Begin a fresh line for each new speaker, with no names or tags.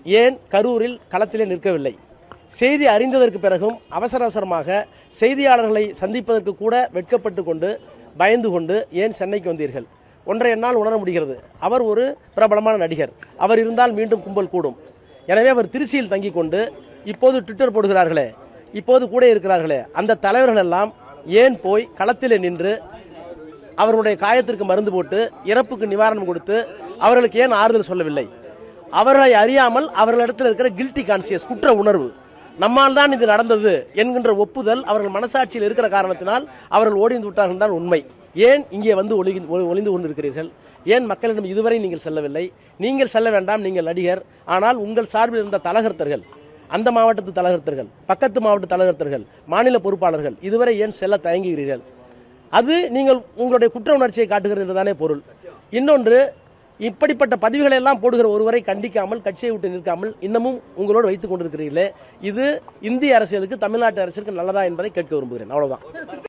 ஏன் கரூரில் களத்திலே நிற்கவில்லை? செய்தி அறிந்ததற்கு பிறகும் அவசர அவசரமாக செய்தியாளர்களை சந்திப்பதற்கு கூட வெட்கப்பட்டு கொண்டு பயந்து கொண்டு ஏன் சென்னைக்கு வந்தீர்கள்? ஒன்றை என்னால் உணர முடிகிறது. அவர் ஒரு பிரபலமான நடிகர். அவர் இருந்தால் மீண்டும் கும்பல் கூடும். எனவே அவர் திருச்சியில் தங்கிக் கொண்டு இப்போது ட்விட்டர் போடுகிறார்களே, இப்போது கூட இருக்கிறார்களே, அந்த தலைவர்கள் எல்லாம் ஏன் போய் களத்திலே நின்று அவர்களுடைய காயத்திற்கு மருந்து போட்டு இறப்புக்கு நிவாரணம் கொடுத்து அவர்களுக்கு ஏன் ஆறுதல் சொல்லவில்லை? அவர்களை அறியாமல் அவர்களிடத்தில் இருக்கிற கில்ட்டி கான்சியஸ், குற்ற உணர்வு, நம்மால் தான் இது நடந்தது என்கின்ற ஒப்புதல் அவர்கள் மனசாட்சியில் இருக்கிற காரணத்தினால் அவர்கள் ஓடிந்து விட்டார்கள் தான் உண்மை. ஏன் இங்கே வந்து ஒளிந்து கொண்டிருக்கிறீர்கள்? ஏன் மக்களிடம் இதுவரை நீங்கள் செல்லவில்லை? நீங்கள் செல்ல வேண்டாம், நீங்கள் நடிகர். ஆனால் உங்கள் சார்பில் இருந்த தலகர்த்தர்கள், அந்த மாவட்டத்து தலகர்த்தர்கள், பக்கத்து மாவட்ட தலகர்த்தர்கள், மாநில பொறுப்பாளர்கள் இதுவரை ஏன் செல்ல தயங்குகிறீர்கள்? அது நீங்கள் உங்களுடைய குற்ற உணர்ச்சியை காட்டுகிறது என்றுதானே பொருள். இன்னொன்று, இப்படிப்பட்ட பதிவுகளை எல்லாம் போடுகிற ஒருவரை கண்டிக்காமல், கட்சியை விட்டு நிற்காமல் இன்னமும் உங்களோடு வைத்துக் கொண்டிருக்கிறீர்களே, இது இந்திய அரசியலுக்கு, தமிழ்நாட்டு அரசியலுக்கு நல்லதா என்பதை கேட்க விரும்புகிறேன். அவ்வளவுதான்.